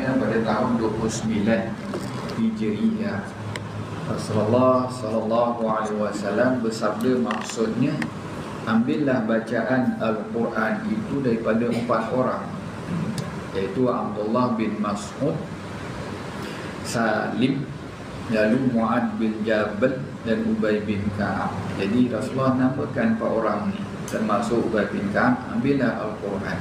meninggalnya pada tahun 29 Hijriah. Rasulullah sallallahu alaihi wasallam bersabda, maksudnya ambillah bacaan Al-Quran itu daripada 4 orang, iaitu Abdullah bin Mas'ud, Salim, lalu Mu'ad bin Jabal dan Ubay bin Ka'ab. Jadi Rasulullah namakan 4 orang ni, termasuk Ubay bin Ka'ab, ambillah Al-Quran.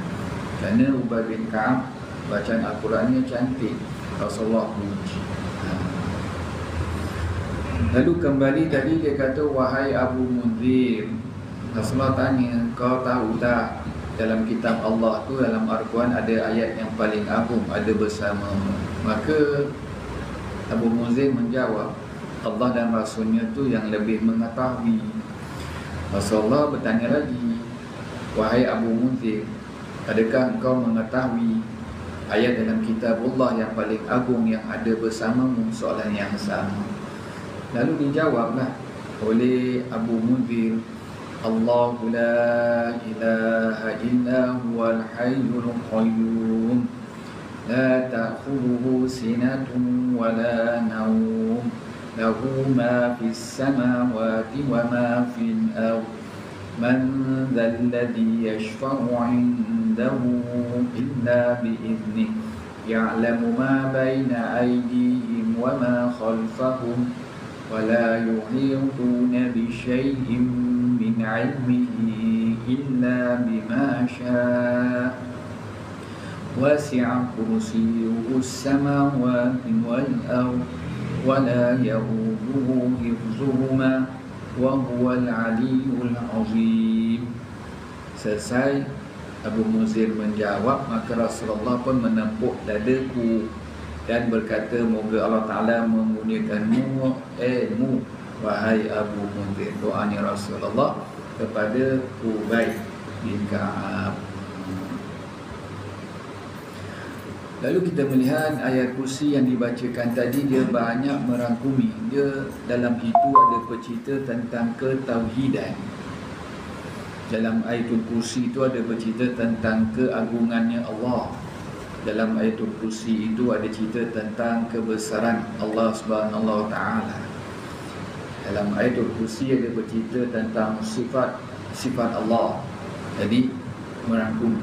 Kerana Ubay bin Ka'ab bacaan Al-Qurannya cantik, Rasulullah puji. Lalu kembali tadi dia kata, wahai Abu Munzir, Rasulullah tanya, kau tahu tak dalam kitab Allah tu, dalam Al-Quran ada ayat yang paling agung, ada bersamamu. Maka Abu Munzir menjawab, Allah dan Rasulnya tu yang lebih mengetahui. Rasulullah bertanya lagi, wahai Abu Munzir, adakah engkau mengetahui ayat dalam kitab Allah yang paling agung yang ada bersamamu? Soalan yang sama. Lalu dijawablah oleh Abu Munzir, Allahu la ilaha illa huwal hayyul qayyum la ta'khudhuhu sinatun wa la nawm lahu ma fis samawati wa ma fil ardh man dhal ladhi yashfa'u 'indahu illa bi idhnihi ya'lamu ma bayna aydihim wa ma khalfahum wa la yuhituna bi shay'in min 'ilmihi illa bima syaa wasi'a kursiyyuhu as-samawati wal ardh wa la ya'uduhu hifdhuhuma wa huwal 'aliyyul 'azim. Selesai Abu Munzir menjawab, maka Rasulullah pun menepuk dadaku dan berkata, moga Allah Ta'ala mengurniakanmu ilmu, wahai Abu Munzir. Doanya Rasulullah kepada Ubay bin Ka'ab. Lalu kita melihat ayat kursi yang dibacakan tadi, dia banyak merangkumi. Dia dalam itu ada bercerita tentang ketauhidan. Dalam ayatul kursi itu ada bercerita tentang keagungannya Allah. Dalam ayatul kursi itu ada cerita tentang kebesaran Allah Subhanahu wa taala. Dalam ayatul kursi ada bercerita tentang sifat Allah. Jadi merangkum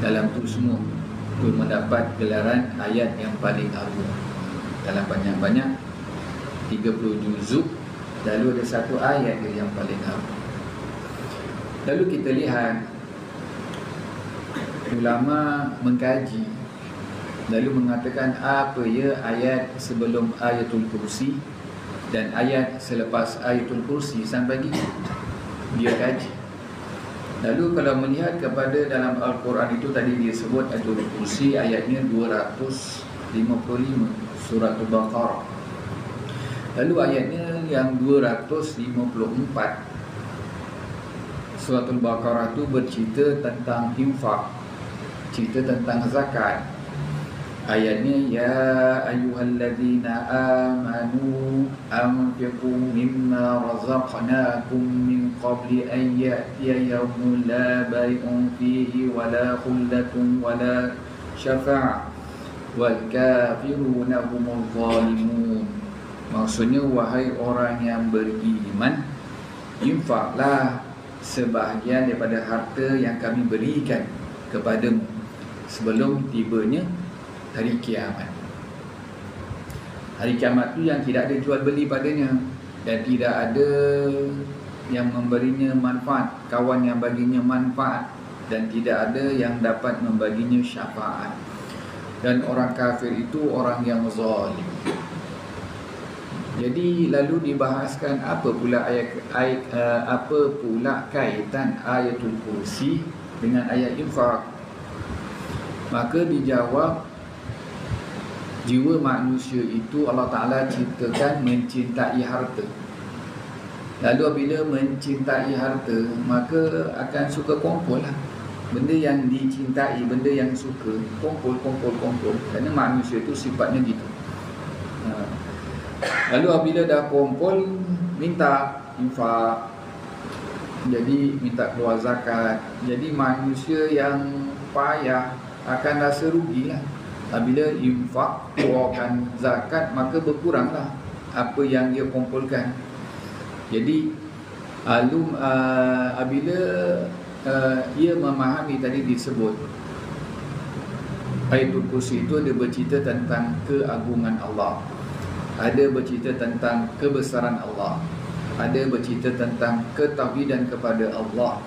dalam itu semua untuk mendapat gelaran ayat yang paling agung. Dalam banyak-banyak 30 juzuk, lalu ada satu ayat yang paling agung. Lalu kita lihat ulama mengkaji, lalu mengatakan apa ya ayat sebelum ayatul kursi dan ayat selepas ayatul kursi, sampai gitu dia kaji. Lalu kalau melihat kepada dalam Al-Quran itu, tadi dia sebut ayatul kursi ayatnya 255 surah Al-Baqarah. Lalu ayatnya yang 254 surah Al-Baqarah itu bercerita tentang infak, cerita tentang zakat. Ayatnya, ya ayyuhalladzina amanu anfiqu mimma razaqnakum min qabli an ya'tiya yawmun la bay'un fihi wala khullatun wala syafa'ah wal kafiruna humul zalimun. Maksudnya, wahai orang yang beriman, infaklah sebahagian daripada harta yang kami berikan kepadamu sebelum tibanya hari kiamat. Hari kiamat tu yang tidak ada jual beli padanya dan tidak ada yang memberinya manfaat, kawan yang baginya manfaat, dan tidak ada yang dapat membaginya syafaat. Dan orang kafir itu orang yang zalim. Jadi lalu dibahaskan apa pula apa pula kaitan ayatul kursi dengan ayat infak. Maka dijawab, jiwa manusia itu Allah Ta'ala ciptakan mencintai harta. Lalu bila mencintai harta, maka akan suka kumpul lah. Benda yang dicintai, benda yang suka, kumpul. Kerana manusia itu sifatnya gitu. Lalu apabila dah kumpul, minta infak, jadi minta keluar zakat. Jadi manusia yang payah akan rasa rugilah. Apabila infak, keluarkan zakat, maka berkuranglah apa yang dia kumpulkan. Jadi apabila ia memahami tadi disebut Ayatul Kursi itu ada bercerita tentang keagungan Allah, ada bercerita tentang kebesaran Allah, ada bercerita tentang ketauhidan kepada Allah.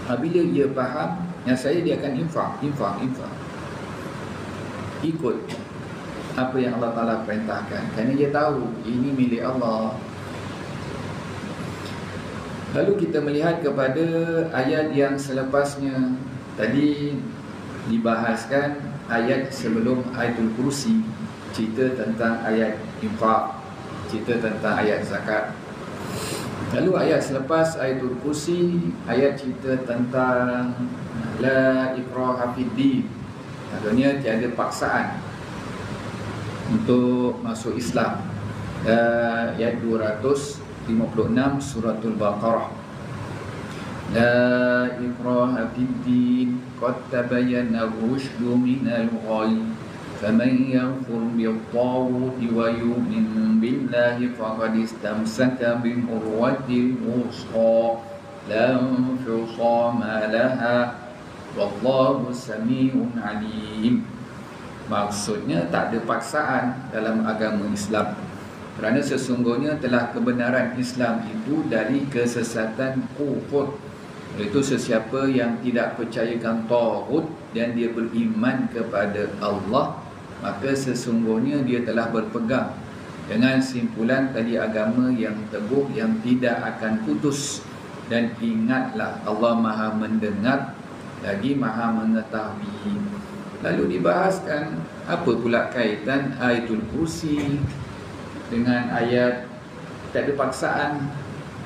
Apabila dia faham, yang saya dia akan infak. Ikut apa yang Allah Ta'ala perintahkan, kerana dia tahu ini milik Allah. Lalu kita melihat kepada ayat yang selepasnya. Tadi dibahaskan ayat sebelum Ayatul Kursi, cerita tentang ayat infak, cerita tentang ayat zakat. Lalu ayat selepas Ayatul Kursi, ayat cerita tentang la ikraha fiddin, maksudnya tiada paksaan untuk masuk Islam. Ayat 256 suratul Baqarah. La ikraha fiddin qad tabayyana ar-rusydu minal ghayy faman yakfur bit-taghuti wa yu'min billahi faqad istamsaka bil-urwatil wuthqa la infisama laha wallahu sami'un alim. Maksudnya tak ada paksaan dalam agama Islam, kerana sesungguhnya telah kebenaran Islam itu dari kesesatan kufur. Itu sesiapa yang tidak percayakan taghut dan dia beriman kepada Allah, maka sesungguhnya dia telah berpegang dengan simpulan tadi agama yang teguh, yang tidak akan putus. Dan ingatlah, Allah Maha mendengar lagi Maha mengetahui. Lalu dibahaskan apa pula kaitan Ayatul Kursi dengan ayat tak ada paksaan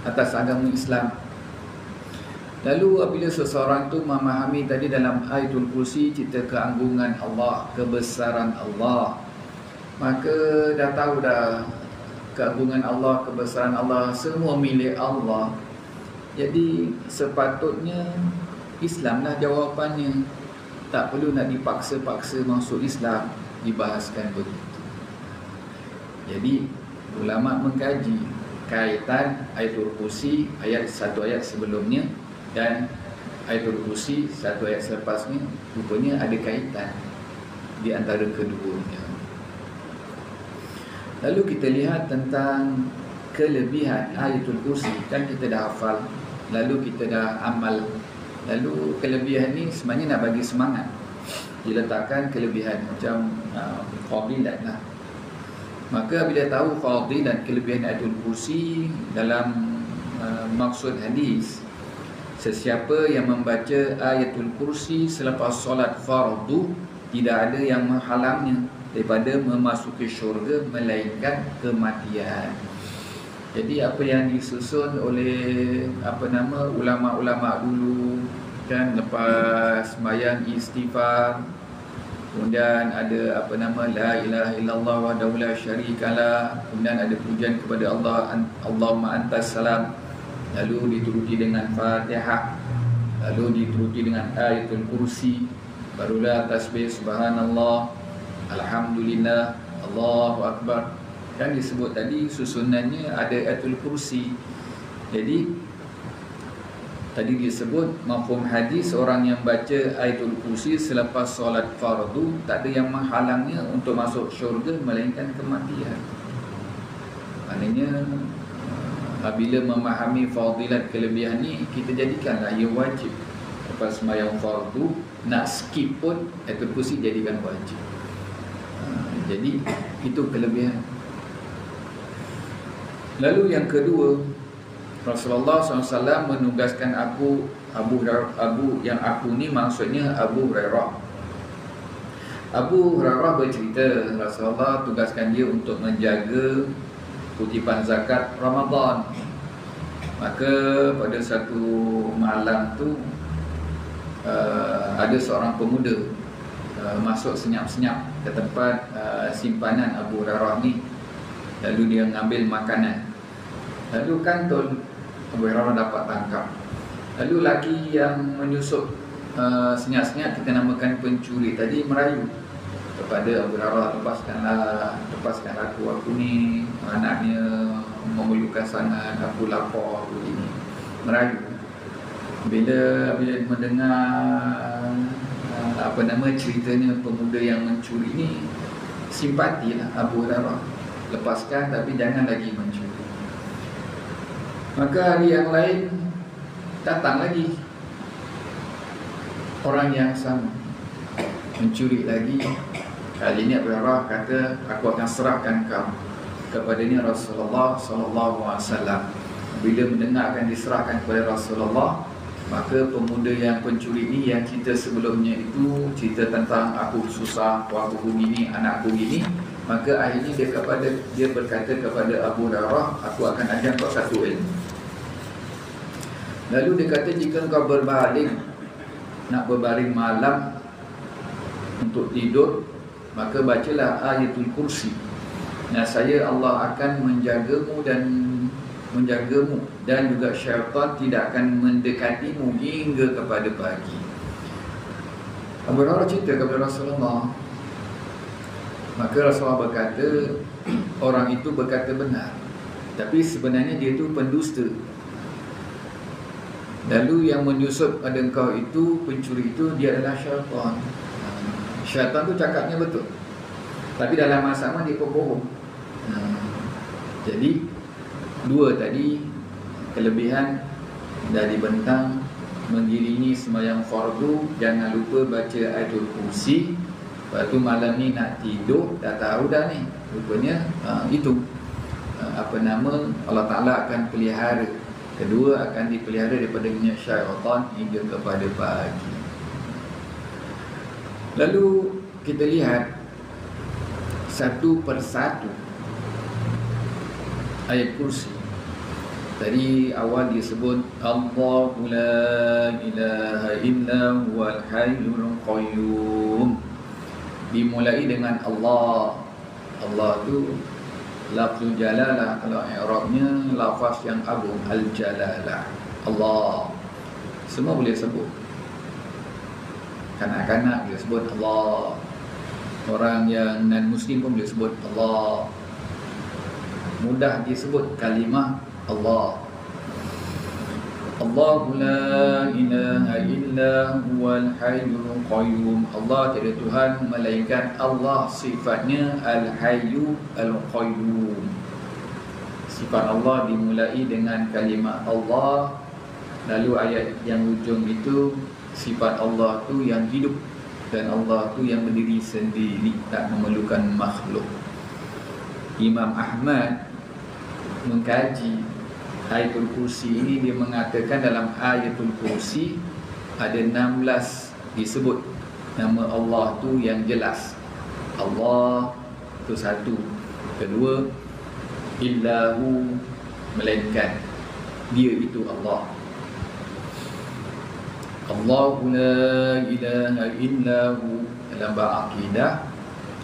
atas agama Islam. Lalu apabila seseorang tu memahami tadi dalam Ayatul Kursi cerita keagungan Allah, kebesaran Allah, maka dah tahu dah keagungan Allah, kebesaran Allah, semua milik Allah. Jadi sepatutnya Islamlah jawapannya. Tak perlu nak dipaksa-paksa masuk Islam, dibahaskan begitu. Jadi ulama mengkaji kaitan Ayatul Kursi, satu ayat sebelumnya dan Ayatul Kursi satu ayat selepasnya, rupanya ada kaitan di antara keduanya. Lalu kita lihat tentang kelebihan Ayatul Kursi. Kan kita dah hafal, lalu kita dah amal. Lalu kelebihan ni sebenarnya nak bagi semangat, diletakkan kelebihan macam fadilat lah. Maka bila tahu fadilat kelebihan Ayatul Kursi dalam maksud hadis, sesiapa yang membaca Ayatul Kursi selepas solat fardu, tidak ada yang menghalangnya daripada memasuki syurga melainkan kematian. Jadi apa yang disusun oleh ulama-ulama dulu kan, lepas sembahyang istighfar, kemudian ada la ilaha illallah wahdahu la syarikalah, kemudian ada pujian kepada Allah, Allahumma antas salam, lalu dituruti dengan Fatihah, lalu dituruti dengan Ayatul Kursi, barulah tasbih subhanallah, alhamdulillah, Allahu akbar. Kan disebut tadi susunannya ada Ayatul Kursi. Jadi tadi disebut mafhum hadis, orang yang baca Ayatul Kursi selepas solat fardu tak ada yang menghalangnya untuk masuk syurga melainkan kematian. Maknanya apabila memahami fadilat kelebihan ni, kita jadikanlah ia wajib. Lepas sembahyang fardu nak skip pun Ayatul Kursi jadikan wajib. Jadi itu kelebihan. Lalu yang kedua, Rasulullah SAW menugaskan Abu yang aku ni maksudnya Abu Hurairah. Abu Hurairah bercerita Rasulullah tugaskan dia untuk menjaga kutipan zakat Ramadan. Maka pada satu malam tu ada seorang pemuda masuk senyap-senyap ke tempat simpanan Abu Hurairah ni. Lalu dia mengambil makanan. Lalu kantul Abu Hurairah dapat tangkap. Lalu lagi yang menyusup senyap-senyap, kita namakan pencuri tadi, merayu. kepada Abu Hurairah, lepaskan aku ni anaknya memerlukan sangat, aku lapar, aku ini, merayu. Bila mendengar ceritanya pemuda yang mencuri ni, simpatilah Abu Hurairah, lepaskan tapi jangan lagi mencuri. Maka hari yang lain datang lagi orang yang sama, mencuri lagi. Kali ini Abu Hurairah kata, aku akan serahkan kau kepadanya Rasulullah SAW. Bila mendengar akan diserahkan kepada Rasulullah, maka pemuda yang pencuri ini, yang cerita sebelumnya itu cerita tentang aku susah, aku begini, anakku gini, maka akhirnya dia berkata kepada Abu Hurairah, aku akan ajar kau satu ilmu. Lalu dia kata, jika kau nak berbaring malam untuk tidur, maka bacalah ayatul kursi. Saya Allah akan menjagamu dan juga syaitan tidak akan mendekatimu hingga kepada pagi. Abu Hurairah cerita kepada Rasulullah. Maka Rasulullah berkata, orang itu berkata benar, tapi sebenarnya dia itu pendusta. Lalu yang menyusup pada engkau itu, pencuri itu, dia adalah syaitan. Syaitan tu cakapnya betul, tapi dalam masa sama dia pembohong. Jadi dua tadi kelebihan dari bentang mengiringi sembahyang fardu, jangan lupa baca ayatul kursi. Lepas tu malam ni nak tidur, dah tahu dah ni, rupanya itu Allah Ta'ala akan pelihara. Kedua, akan dipelihara daripada syaitan hingga kepada pagi. Lalu kita lihat satu persatu ayat kursi. Tadi awal dia sebut Allahu la ilaha illa huwal hayyul qayyum. Dimulai dengan Allah. Allah tu lafzul jalalah, kalau i'rabnya lafaz yang agung, al-jalalah. Allah semua boleh sebut. Kanak-kanak dia sebut Allah, orang yang non-Muslim pun boleh sebut Allah. Mudah disebut kalimah Allah. Allahu la ilaha illa huwal hayyul qayyum. Allah tiada Tuhan melainkan Allah, sifatnya al-hayyu al-qayyum. Sifat Allah dimulai dengan kalimah Allah. Lalu ayat yang ujung itu, sifat Allah tu yang hidup, dan Allah tu yang berdiri sendiri, tak memerlukan makhluk. Imam Ahmad mengkaji ayatul kursi ini, dia mengatakan dalam ayatul kursi ada 16 disebut nama Allah tu yang jelas. Allah tu satu. Kedua, illahu, melainkan dia itu Allah. Allahu la ilaha illahu, dalam bab akidah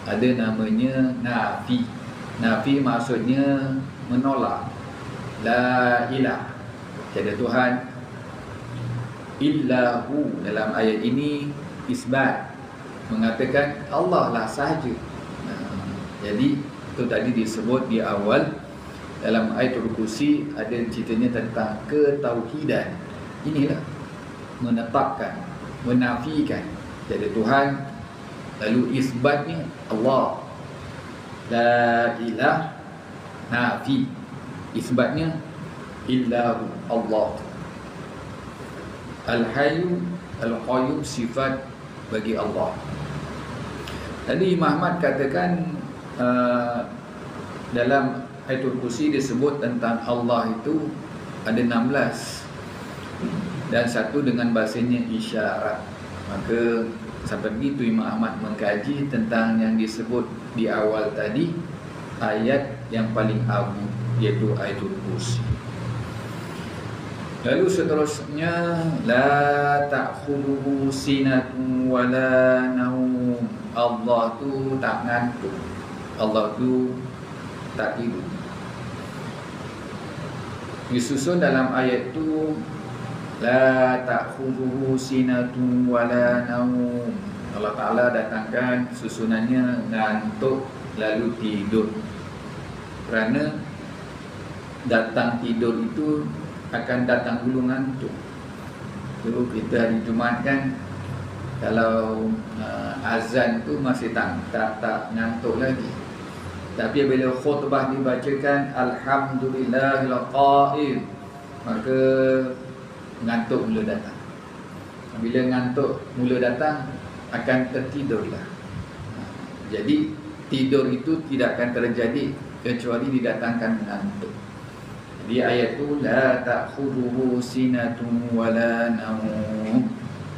ada namanya nafi. Nafi maksudnya menolak. La ilah, tiada Tuhan. Illahu, dalam ayat ini isbat, mengatakan Allah lah sahaja. Jadi itu tadi disebut di awal dalam ayatul kursi ada ceritanya tentang ketauhidan. Inilah menetapkan, menafikan tiada Tuhan, lalu isbatnya Allah. La ilah, nafi, isbatnya illahu, Allah. Al-hayyu al-qayyum, sifat bagi Allah. Tadi Imam Ahmad katakan dalam ayatul kursi disebut tentang Allah itu ada 16, dan satu dengan bahasanya isyarat. Maka sampai begitu Imam Ahmad mengkaji tentang yang disebut di awal tadi, ayat yang paling agung, iaitu ayatul kursi. Lalu seterusnya, la ta'khudhuhu sinatun wala naum. Allah tu tak ngantuk, Allah tu tak tidur. Disusun dalam ayat tu, la ta'khudhuhu sinatun wala naum. Allah Ta'ala datangkan susunannya ngantuk lalu tidur. Kerana datang tidur itu akan datang dulu ngantuk. Dulu kita hari Jumaat kan, kalau azan tu masih tak ngantuk lagi. Tapi bila khutbah dibacakan Alhamdulillahil Qaim, maka ngantuk mula datang. Bila ngantuk mula datang, akan tertidurlah. Jadi tidur itu tidak akan terjadi kecuali didatangkan ngantuk. Jadi ayat tu la ta'khudhuhu sinatun wala naum.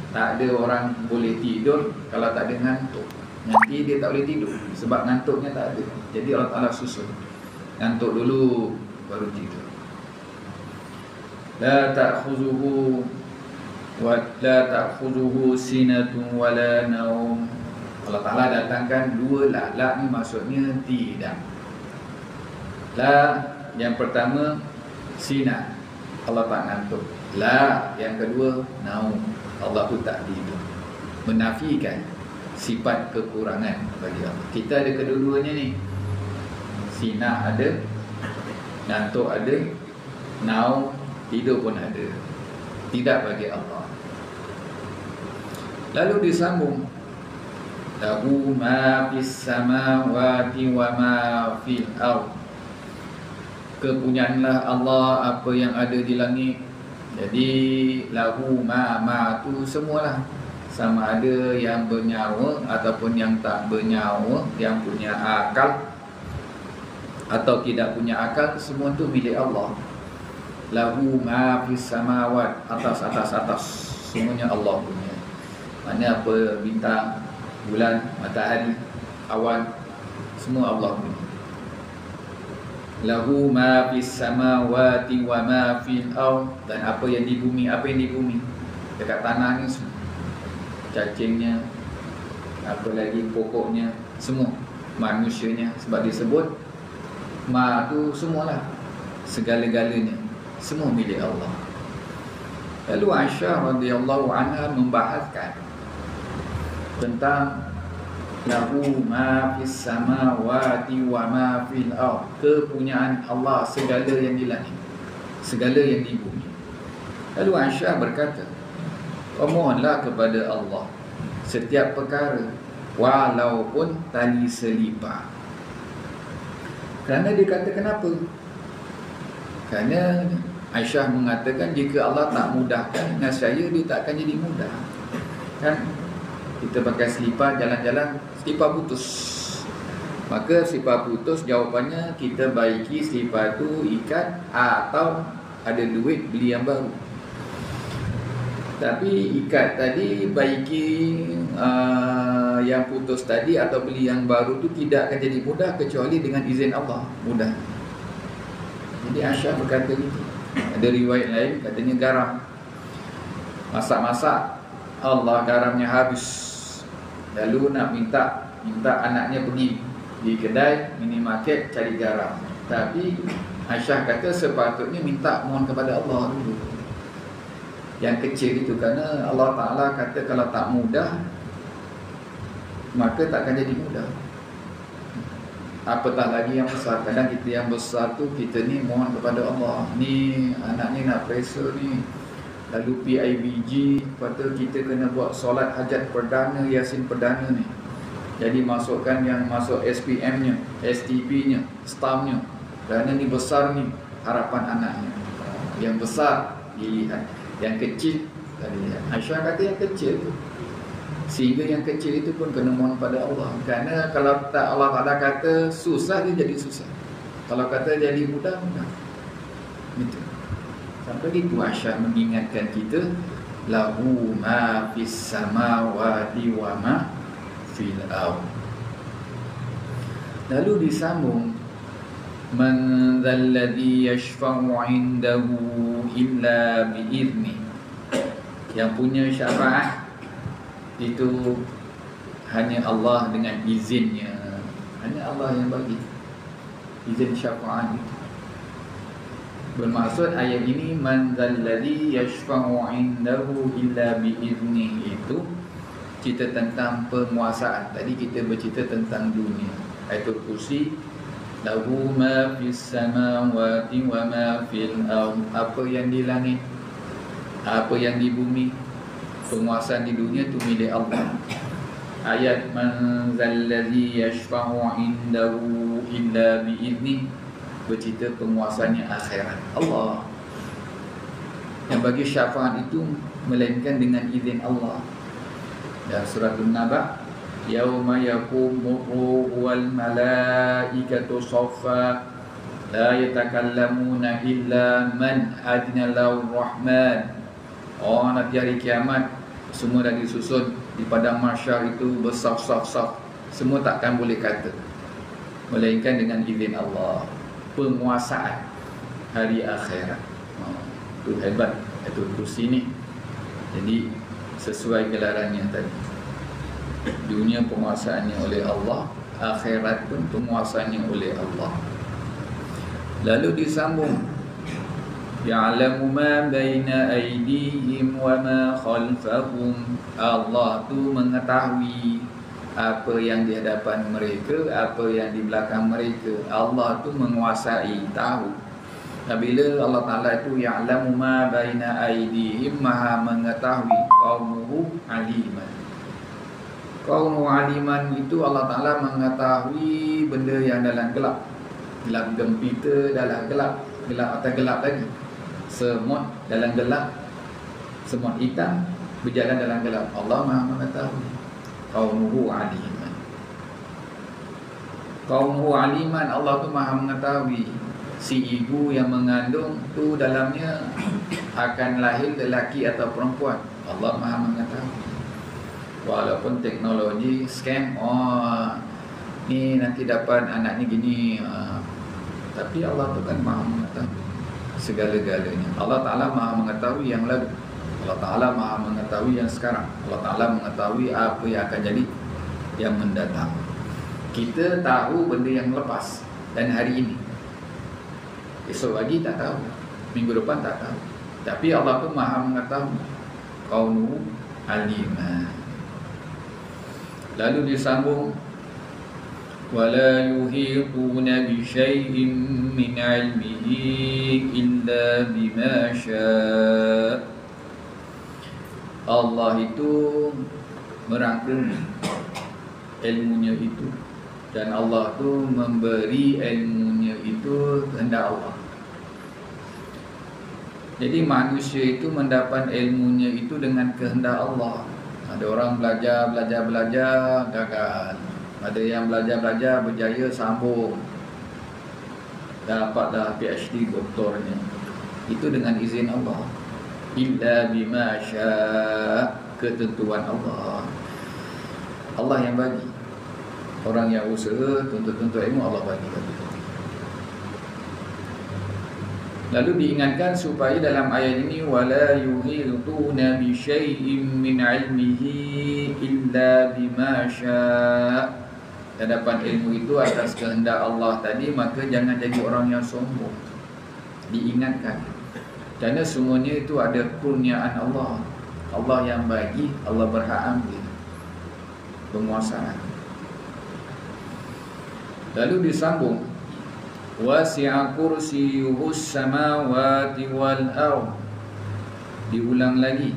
Tak ada orang boleh tidur kalau tak ada ngantuk. Nanti dia tak boleh tidur sebab ngantuknya tak ada. Jadi Allah Ta'ala susun ngantuk dulu baru tidur. La ta'khudhuhu sinatun wala naum. Allah Ta'ala datangkan dua la ni maksudnya tidak. La yang pertama sina, Allah tak ngantuk. La yang kedua naum, Allah tu tak tidur. Menafikan sifat kekurangan bagi Allah. Kita ada kedua-duanya ni. Sina ada, ngantuk ada, naum, tidur pun ada. Tidak bagi Allah. Lalu disambung, lahu ma fis samawati wa ma fil ardh. Kepunyaanlah Allah apa yang ada di langit. Jadi lahu ma tu semualah, sama ada yang bernyawa ataupun yang tak bernyawa, yang punya akal atau tidak punya akal, semua tu milik Allah. Lahu ma fis samawat, atas semuanya Allah punya. Mana apa bintang, bulan, matahari, awan, semua Allah punya. Lahu ma fis samawati wa ma fil ardh. Dan apa yang di bumi, dekat tanah ni semua, cacingnya, apa lagi pokoknya, semua, manusianya. Sebab disebut ma tu semualah, segala-galanya, semua milik Allah. Lalu Aisyah radhiyallahu anha membahaskan tentang lahu ma fis samawati wa ma fil ardh, kepunyaan Allah segala yang di langit, segala yang di bumi. Lalu Aisyah berkata, mohonlah kepada Allah setiap perkara, walaupun tali selipar. Kerana dia kata kenapa? Kerana Aisyah mengatakan jika Allah tak mudahkan nasaya, dia tak akan jadi mudah. Kan kita pakai selipar jalan-jalan, selipar putus. Maka selipar putus, jawapannya kita baiki selipar tu, ikat, atau ada duit beli yang baru. Tapi ikat tadi, baiki yang putus tadi atau beli yang baru tu tidak akan jadi mudah kecuali dengan izin Allah mudah. Jadi Aisyah berkata gitu. Ada riwayat lain katanya garam, masak-masak, Allah garamnya habis. Lalu nak minta anaknya pergi di kedai, minimarket cari garam. Tapi Aisyah kata sepatutnya mohon kepada Allah dulu, yang kecil itu. Kerana Allah Ta'ala kata kalau tak mudah, maka tak akan jadi mudah. Apatah lagi yang besar. Kadang kita yang besar tu, kita ni mohon kepada Allah, ni anak ni nak pressure ni, lalu PIBG, lepas tu kita kena buat solat hajat perdana, Yasin perdana ni. Jadi masukkan yang masuk SPM-nya, STP-nya, STAM-nya. Kerana ni besar ni harapan anaknya. Yang besar dilihat, yang kecil tak dilihat. Aisyah kata yang kecil tu, sehingga yang kecil itu pun kena mohon pada Allah. Kerana kalau tak Allah Ta'ala kata susah, dia jadi susah. Kalau kata jadi mudah, mudah. Gitu. Sampai itu Aisyah mengingatkan kita, lahu ma fis samawati wa ma fil ardh. Lalu disambung, man dzal ladzi yashfa'u 'indahu illa bi'izni. Yang punya syafaat itu hanya Allah dengan izinnya. Hanya Allah yang bagi izin syafaat itu. Bermaksud ayat ini, man dzalladzi yashfa'u 'indahu illa bi'izni, itu cerita tentang penguasaan. Tadi kita bercerita tentang dunia. Ayatul Kursi, lahu ma fis samawati wa ma fil ardh, apa yang di langit, apa yang di bumi. Penguasaan di dunia tu milik Allah. Ayat man zallazi yashfa'u indahu illa bi'izni, bercerita penguasaannya akhirat. Allah yang bagi syafaat itu melainkan dengan izin Allah. Dan surah An-Naba, yauma yaqumu ruhu wal malaikatu saffa la yatakallamuna illa man adina lahu rahman. Oh, nanti hari kiamat semua dah disusun di padang mahsyar itu bersaf-saf-saf, semua takkan boleh kata melainkan dengan izin Allah. Penguasaan hari akhirat, itu hebat Ayatul Kursi ni. Jadi sesuai gelarannya tadi, dunia penguasaannya oleh Allah, akhirat pun penguasaannya oleh Allah. Lalu disambung, ya'lamu ma baina aydihim wa ma khalfahum, Allah tu mengetahui apa yang di hadapan mereka, apa yang di belakang mereka. Allah tu menguasai, tahu. Bila Allah Ta'ala itu ya'lamu ma baina aydihim, maha mengetahui, qaumuhu aliman. Qaumuhu aliman itu Allah Ta'ala mengetahui benda yang dalam gelap. Gelap gempita dalam gelap, gelap atau gelap lagi. Semut dalam gelap, semut hitam berjalan dalam gelap. Allah maha mengetahui. Qaumuhu aliman. Qaumuhu aliman, Allah tu maha mengetahui. Si ibu yang mengandung tu dalamnya akan lahir lelaki atau perempuan, Allah maha mengetahui. Walaupun teknologi scan, oh ni nanti dapat anaknya gini, tapi Allah tu kan maha mengetahui segala-galanya. Allah Ta'ala maha mengetahui yang lalu, Allah Ta'ala maha mengetahui yang sekarang, Allah Ta'ala mengetahui apa yang akan jadi yang mendatang. Kita tahu benda yang lepas dan hari ini, esok lagi tak tahu, minggu depan tak tahu. Tapi Allah tu maha mengetahui. Qaumuhu aliman. Lalu disambung, wala yuhituna bi syai'in min 'ilmihi illa bima syaa. Allah itu merangkumi ilmunya itu, dan Allah tu memberi ilmunya itu kehendak Allah. Jadi manusia itu mendapat ilmunya itu dengan kehendak Allah. Ada orang belajar gagal. Ada yang belajar berjaya sambung, dapatlah PhD doktornya. Itu dengan izin Allah. Illa bima syaa, ketentuan Allah. Allah yang bagi. Orang yang usaha tuntut ilmu Allah bagi. Lalu diingatkan supaya dalam ayat ini wala yuhituna bi syai'in min 'ilmihi illa bima syaa. Dapat ilmu itu atas kehendak Allah tadi, maka jangan jadi orang yang sombong. Diingatkan, kerana semuanya itu ada kurniaan Allah. Allah yang bagi, Allah berhak ambil penguasaan. Lalu disambung, wasi'a kursiyuhus samawati wal ardh. Diulang lagi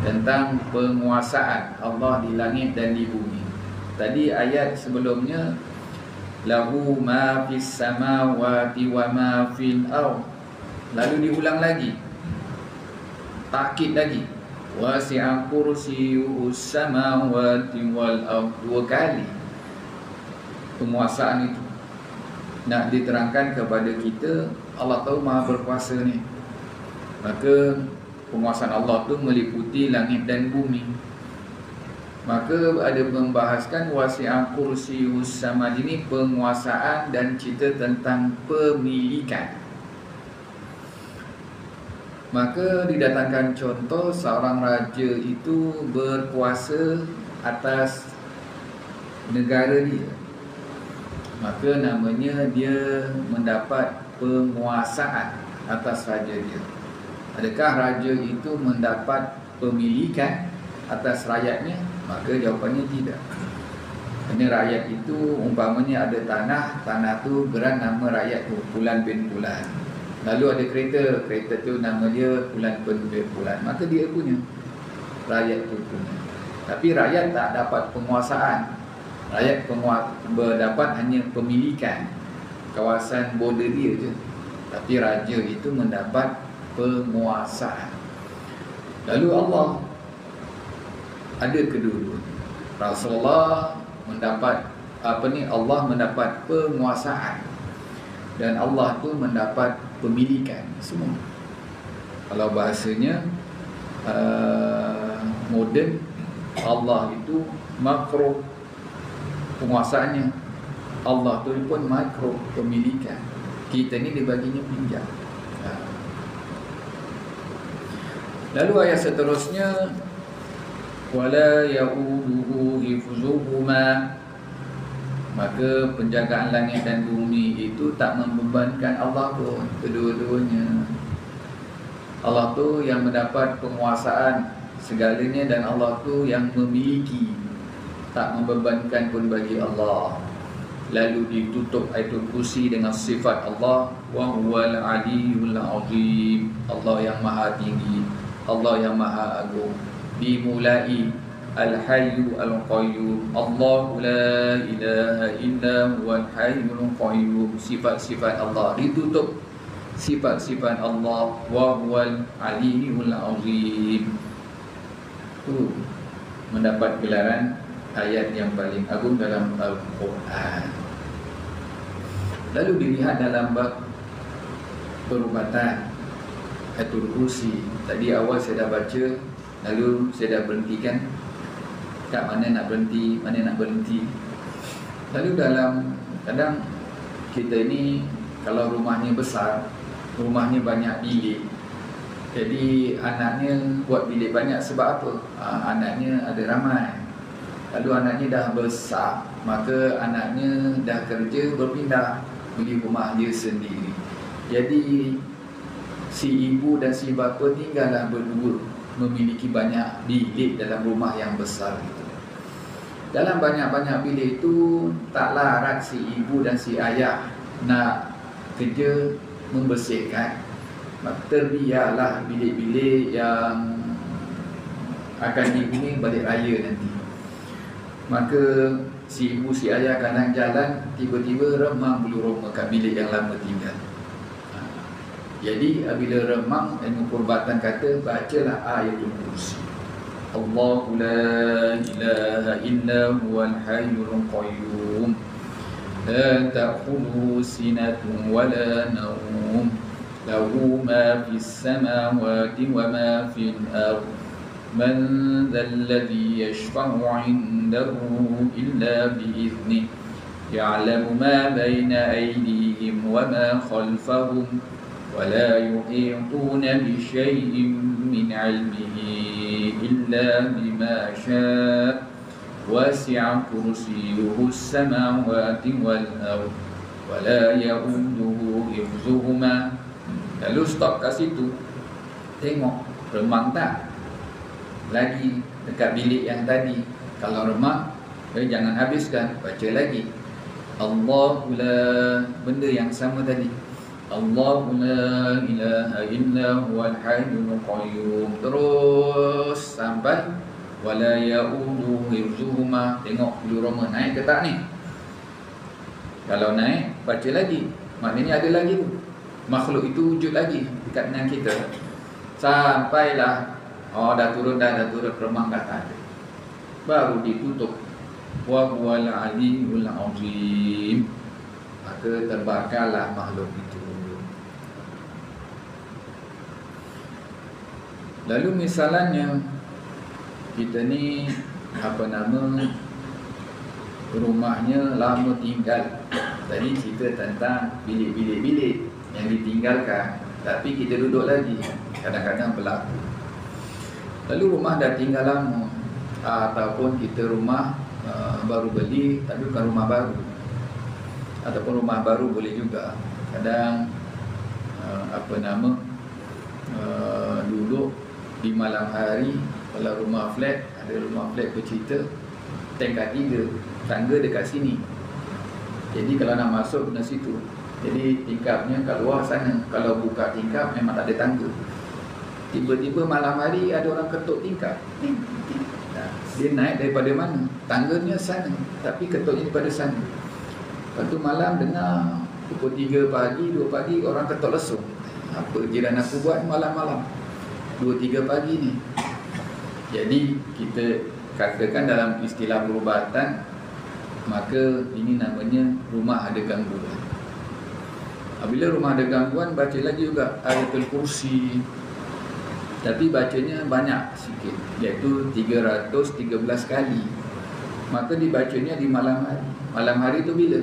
tentang penguasaan Allah di langit dan di bumi. Tadi ayat sebelumnya, lahu ma fis samawati wa ma fil ardh. Lalu diulang lagi, takkid lagi, wasi'a kursiyuhus samawati wal ardh. Dua kali penguasaan itu nak diterangkan kepada kita. Allah tahu maha berkuasa ni, maka penguasaan Allah tu meliputi langit dan bumi. Maka ada membahaskan wasi'a kursiyus sama ini penguasaan dan cerita tentang pemilikan. Maka didatangkan contoh seorang raja itu berkuasa atas negara dia, maka namanya dia mendapat penguasaan atas raja dia. Adakah raja itu mendapat pemilikan atas rakyatnya? Maka jawapannya tidak. Kerana rakyat itu umpamanya ada tanah tu geran nama rakyat tu Fulan bin Fulan. Lalu ada kereta tu nama dia Fulan bin Fulan. Maka dia punya, rakyat tu punya. Tapi rakyat tak dapat penguasaan. Rakyat berdapat hanya pemilikan kawasan border dia je. Tapi raja itu mendapat penguasaan. Lalu Allah ada kedua-dua. Rasulullah mendapat Allah mendapat penguasaan dan Allah tu mendapat pemilikan semua. Kalau bahasanya moden, Allah itu makro penguasaannya, Allah tu pun makro pemilikan. Kita ni dibaginya pinjam. Lalu ayat seterusnya, wala ya'uduhu hifzuhuma, maka penjagaan langit dan bumi itu tak membebankan Allah pun, kedua-duanya. Allah tu yang mendapat penguasaan segalanya dan Allah tu yang memiliki, tak membebankan pun bagi Allah. Lalu ditutup ayatul kursi dengan sifat Allah, wa huwal aliyyul azim, Allah yang maha tinggi, Allah yang maha agung. Dimulai al-hayyu al-qayyum, Allahu la ilaha illa huwal hayyul qayyum, sifat-sifat Allah. Ditutup sifat-sifat Allah, wa huwal aliyyul azim. Itu mendapat gelaran ayat yang paling agung dalam Al-Quran. Lalu dilihat dalam bab perubatan, ayatul kursi. Tadi awal saya dah baca, lalu saya dah berhentikan. Kat mana nak berhenti, mana nak berhenti. Lalu dalam, kadang kita ini kalau rumahnya besar, rumahnya banyak bilik, jadi anaknya buat bilik banyak sebab apa? Anaknya ada ramai. Lalu anaknya dah besar, maka anaknya dah kerja berpindah, beli rumah dia sendiri. Jadi si ibu dan si bapa tinggallah berdua, memiliki banyak bilik dalam rumah yang besar itu. Dalam banyak-banyak bilik itu, tak larat si ibu dan si ayah nak kerja membersihkan. Maka terbiarlah bilik-bilik yang akan dihuni balik raya nanti. Maka si ibu si ayah kadang jalan, tiba-tiba remang bulu roma kat bilik yang lama tinggal. Jadi bila remang, ilmu perubatan kata bacalah ayatul kursi. Allahu la ilaha illa huwal hayyul qayyum, la ta'khudhuhu sinatun wa la nawm, lahu ma fis samawati wa ma fil ardh, man dhal ladhi yashfa'u 'indahu illa bi'idhnihi, ya'lamu ma bayna aydihim wa ma khalfahum, wa la yuhituna bi shay'in min 'ilmihi illa bima syaa, wasi'a kursiyyuhu as-samawati wal ardh, wa la ya'uduhu hifzuhuma. Lalu stop kat situ, tengok remang tak lagi dekat bilik yang tadi. Kalau remang, jangan habiskan, baca lagi. Allahu la, benda yang sama tadi. Allahu la ilaha illa huwal hayyul qayyum, terus sampai wala ya'uduhu hifzuhuma. Tengok bulu roma naik ke tak ni? Kalau naik, baca lagi, maknanya ada lagi tu, makhluk itu wujud lagi dekat dengan kita. Sampailah dah turun remang dah tak ada, baru ditutup wa huwal aliyyul azim, maka terbakarlah makhluk itu. Lalu misalnya kita ni rumahnya lama tinggal. Tadi cerita tentang bilik-bilik yang ditinggalkan, tapi kita duduk lagi, kadang-kadang berlaku. Lalu rumah dah tinggal lama, ataupun kita rumah baru beli tapi bukan rumah baru, ataupun rumah baru boleh juga. Kadang duduk di malam hari, kalau rumah flat ada rumah flat bercerita tingkat 3, tangga dekat sini. Jadi kalau nak masuk kena situ. Jadi tingkapnya kat luar sana. Kalau buka tingkap memang tak ada tangga. Tiba-tiba malam hari ada orang ketuk tingkap. Dia naik daripada mana? Tangganya sana, tapi ketutnya daripada sana. Lepas tu malam dengar pukul 3 pagi, 2 pagi orang ketuk lesung. Apa jiran aku buat malam-malam 2-3 pagi ni? Jadi kita katakan dalam istilah perubatan, maka ini namanya rumah ada gangguan. Apabila rumah ada gangguan, baca lagi juga Ayatul Kursi, tapi bacanya banyak sikit, iaitu 313 kali. Maka dibacanya di malam hari. Malam hari tu bila?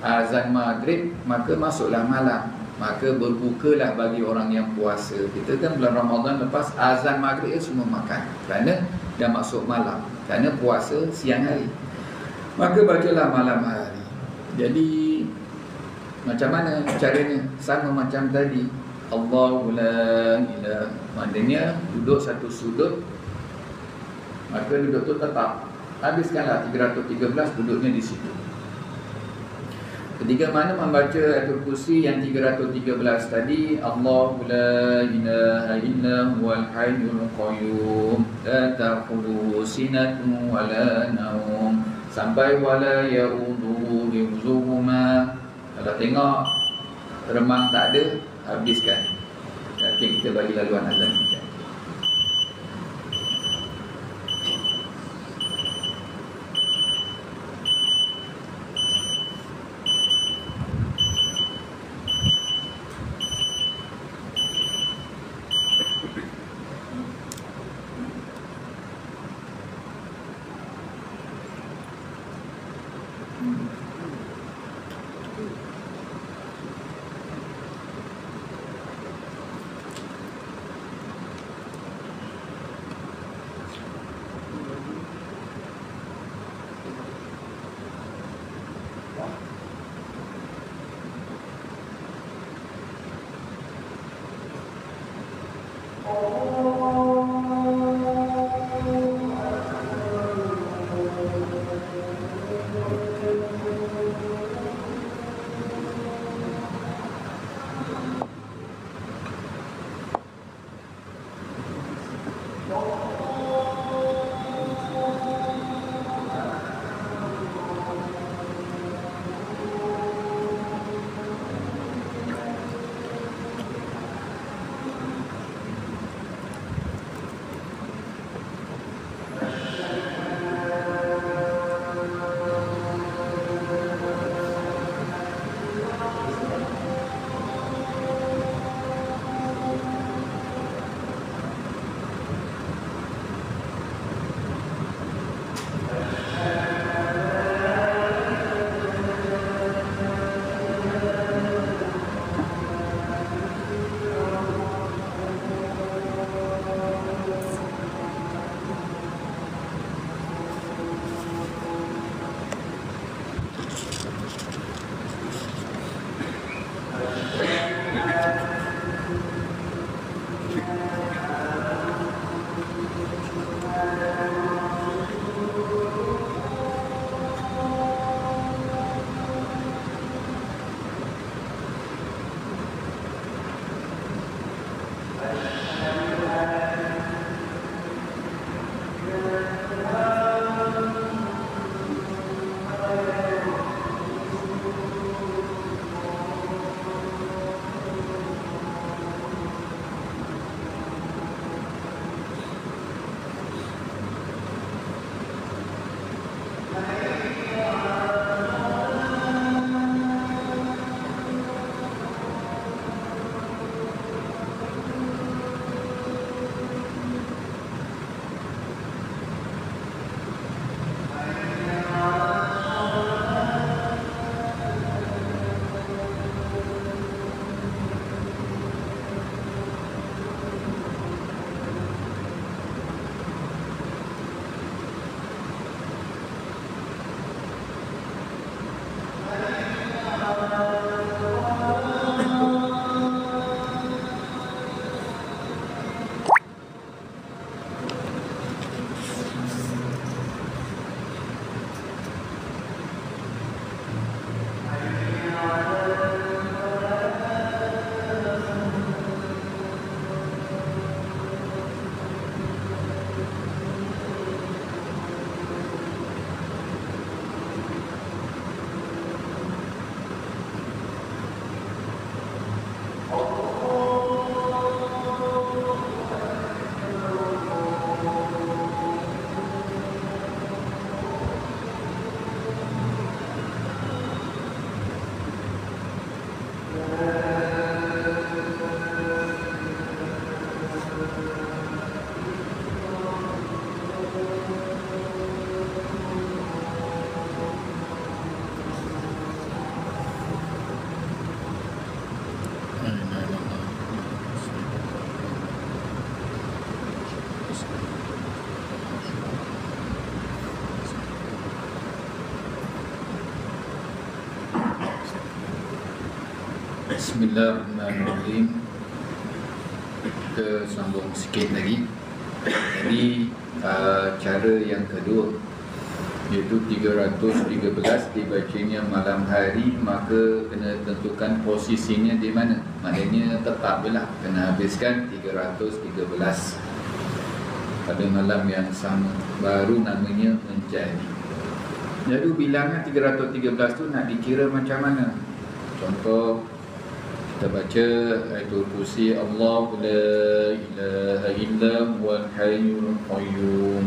Azan maghrib, maka masuklah malam. Maka berbukalah bagi orang yang puasa. Kita kan bulan Ramadan lepas azan maghrib semua makan, kerana dah masuk malam, kerana puasa siang hari. Maka bacalah malam hari. Jadi macam mana caranya? Sama macam tadi. Allahu la ilaha, maknanya duduk satu sudut, maka duduk tu tetap. Habiskanlah 313 duduknya di situ. Ketika mana membaca Ayatul Kursi yang 313 tadi, Allahu la ilaha illa huwal hayyul qayyum la ta'khudhuhu sinatun wa la nawm, sampai wala ya'udhu hifzuhuma. Kalau tengok remang tak ada, habiskan. Nanti kita bagi laluan azan kita. Bismillahirrahmanirrahim. Kita sambung sikit lagi. Jadi cara yang kedua, iaitu 313 dibacanya malam hari, maka kena tentukan posisinya di mana. Maknanya tetap je lah, kena habiskan 313 pada malam yang sama, baru namanya menjadi. Jadi bilangan 313 tu nak dikira macam mana? Contoh, kita baca ayatul kursi, Allahu la ilaha illa huwal hayyul qayyum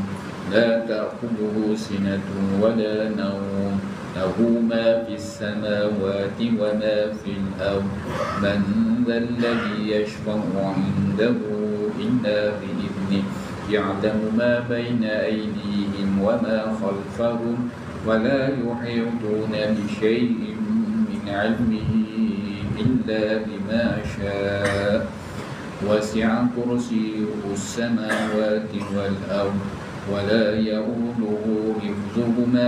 la ta'khudhuhu sinatun wa la nawm lahu ma fis samawati wa ma fil ardh man dhal ladzi yashfa'u 'indahu illa bi idhnihi ya'lamu ma bayna aydihim wa ma khalfahum wa la yuhituna bi shay'in min 'ilmihi إلا بما شاء وسع كرسيه السماوات والأرض ولا يؤوده حفظهما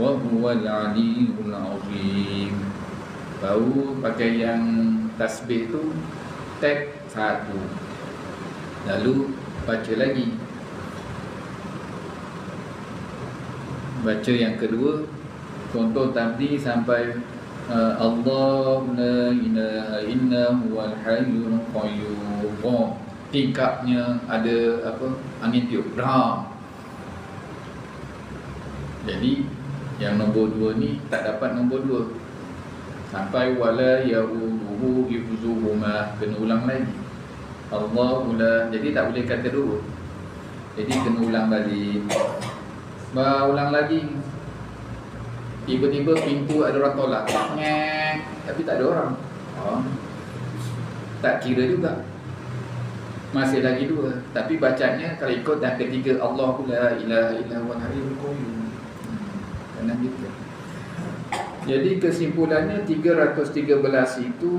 وهو العلي العظيم. Baru pakai yang tasbih tu tag satu, lalu baca lagi, baca yang kedua. Contoh tadi sampai Allah la ilaha illa huwal hayyul qayyum. Tingkapnya ada apa? Angin tiup. Jadi yang nombor 2 ni tak dapat nombor 2. Sampai wala ya'uduhu hifzuhuma, kena ulang lagi. Allah la, jadi tak boleh kata dua. Jadi kena ulang balik. Ulang lagi. Tiba-tiba pintu ada orang tolak, tapi tak ada orang. Tak kira juga, masih lagi 2. Tapi bacanya kalau ikut dan ketiga, Allahu la ilaha illa huwal hayyul qayyum. Kena gitu. Jadi kesimpulannya 313 itu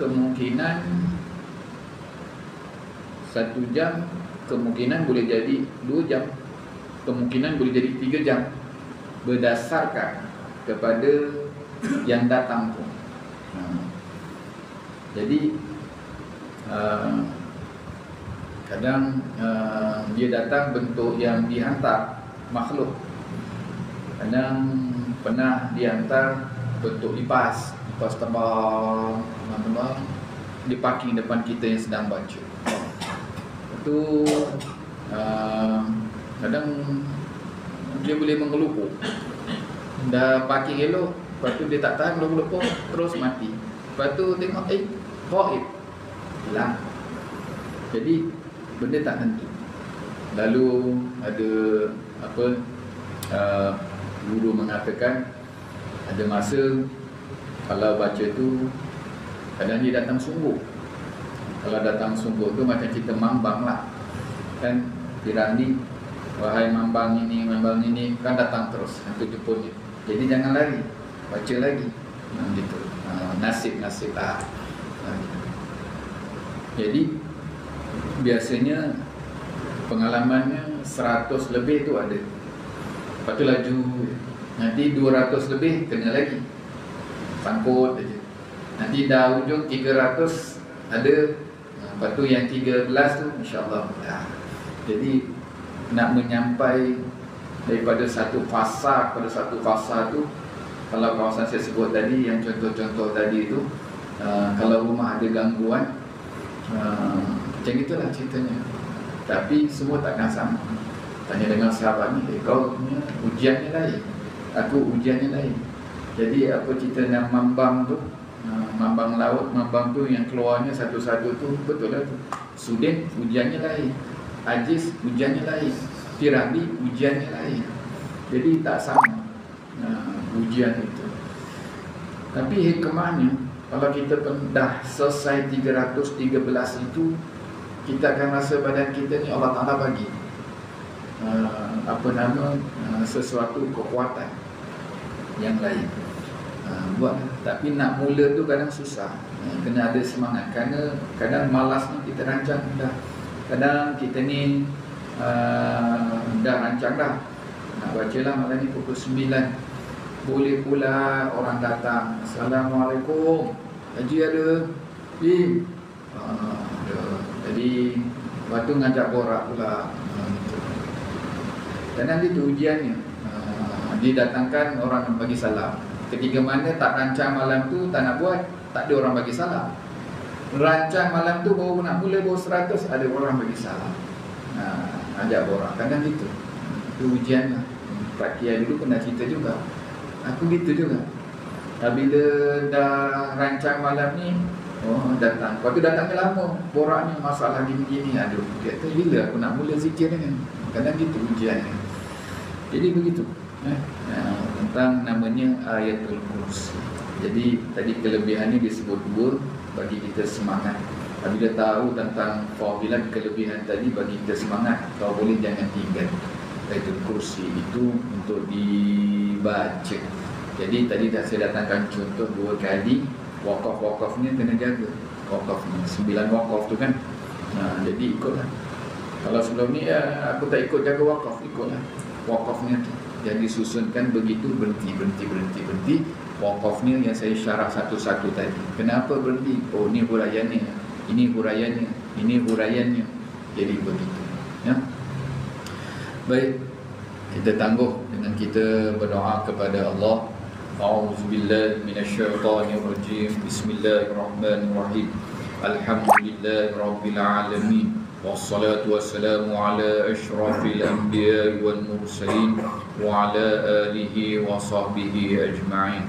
kemungkinan 1 jam, kemungkinan boleh jadi 2 jam, kemungkinan boleh jadi 3 jam, berdasarkan kepada yang datang tu. Jadi kadang dia datang bentuk yang dihantar makhluk. Kadang pernah dihantar bentuk lipas terbang, di parking depan kita yang sedang baca. Itu kadang dia boleh mengelupuk. Dah parking elok, lepas tu dia tak tahan, melupuk, terus mati. Lepas tu tengok, gaib, hilang. Jadi benda tak tentu. Lalu ada apa, guru mengatakan ada masa kalau baca tu kadang dia datang sungguh. Kalau datang sungguh tu macam kita mambang lah, kan, tirani, wahai mambang ini kan datang terus, aku jemput dia. Jadi jangan lari, baca lagi, gitu. Nasib lah. Jadi biasanya pengalamannya 100 lebih tu ada. Lepas tu laju, nanti 200 lebih kena lagi, sangkut aja. Nanti dah ujung 300 ada. Lepas tu yang 13 tu insyaAllah mudah. Jadi nak menyampai daripada satu fasa kepada satu fasa tu, kalau kawasan saya sebut tadi, yang contoh-contoh tadi tu, kalau rumah ada gangguan, macam itulah ceritanya. Tapi semua takkan sama. Tanya dengan sahabat ni, kau punya ujiannya lain, aku ujiannya lain. Jadi apa cerita yang mambang tu, mambang laut, mambang tu yang keluarnya satu-satu tu, betul lah tu. Sudin ujiannya lain, Aziz ujiannya lain, Piramli ujiannya lain. Jadi tak sama ujian itu. Tapi hikmahnya, kalau kita dah selesai 313 itu, kita akan rasa badan kita ni Allah Ta'ala bagi sesuatu kekuatan yang lain. Buat. Tapi nak mula tu kadang susah, kena ada semangat. Kerana kadang malas ni kita rancang dah. Kadang kita ni dah rancang dah, nak baca lah malam ni pukul 9. Boleh pula orang datang, Assalamualaikum, Haji ada, ada. Jadi lepas tu ngajak borak pula. Dan nanti tu ujiannya, didatangkan orang yang bagi salam. Ketika mana tak rancang malam tu, tak nak buat, tak ada orang bagi salam. Rancang malam tu baru nak mula, baru 100, ada orang bagi salam. Ajak borak, kadang gitu. Itu ujian lah. Pak Kiai dulu pernah cerita juga, aku gitu juga. Bila dah rancang malam ni, datang. Lepas tu datangnya lama, boraknya masalah gini-gini. Aduh, kata bila aku nak mula zikir ni. Kadang gitu ujiannya. Jadi begitu tentang namanya Ayatul Kursi. Jadi tadi kelebihannya disebut dua, bagi kita semangat. Bila tahu tentang fadilat kelebihan tadi, bagi kita semangat, kalau boleh jangan tinggal Ayatul Kursi itu untuk dibaca. Jadi tadi dah saya datangkan contoh 2 kali. Wakaf-wakaf ni kena jaga. Wakaf ni 9 wakaf tu kan. Jadi ikutlah. Kalau sebelum ni aku tak ikut jaga wakaf, ikutlah wakafnya tu. Jadi susunkan begitu, berhenti. Wakafnya yang saya syarah satu-satu tadi. Kenapa berhenti? Oh, ni huraiannya, ini huraiannya, ini huraiannya. Jadi begitu. Ya. Baik, kita tangguh dengan kita berdoa kepada Allah. A'udzubillahi minasyaitonirrajim. Bismillahirrahmanirrahim. Alhamdulillahirabbil alamin. Wassalatu wassalamu ala asyrafil anbiya'i wal mursalin wa ala alihi wa sahbihi ajma'in.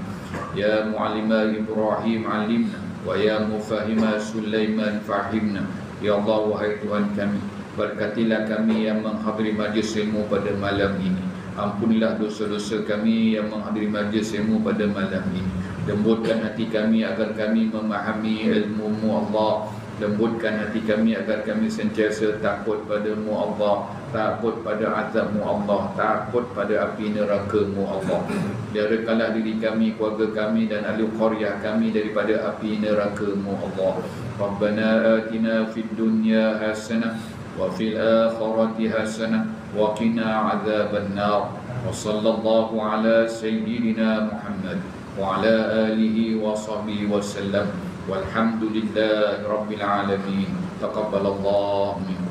Ya mu'allima Ibrahim 'allimna wa ya mufahima Sulaiman fahimna. Ya Allah, wahai Tuhan kami, berkatilah kami yang menghadiri majlis ilmu pada malam ini. Ampunilah dosa-dosa kami yang menghadiri majlis ilmu pada malam ini. Lembutkan hati kami agar kami memahami ilmu-Mu Allah. Lembutkan hati kami agar kami sentiasa takut pada-Mu Allah, takut pada azab-Mu Allah, takut pada api neraka-Mu Allah. Jarakanlah diri kami, keluarga kami dan ahli qaryah kami daripada api neraka-Mu Allah. Rabbana atina fid dunya hasanah wa fil akhirati hasanah wa qina azaban nar. Wa sallallahu ala sayyidina Muhammad wa ala alihi wa sahbihi wa sallam. Walhamdulillahi rabbil alamin. Taqabbalallahu minkum.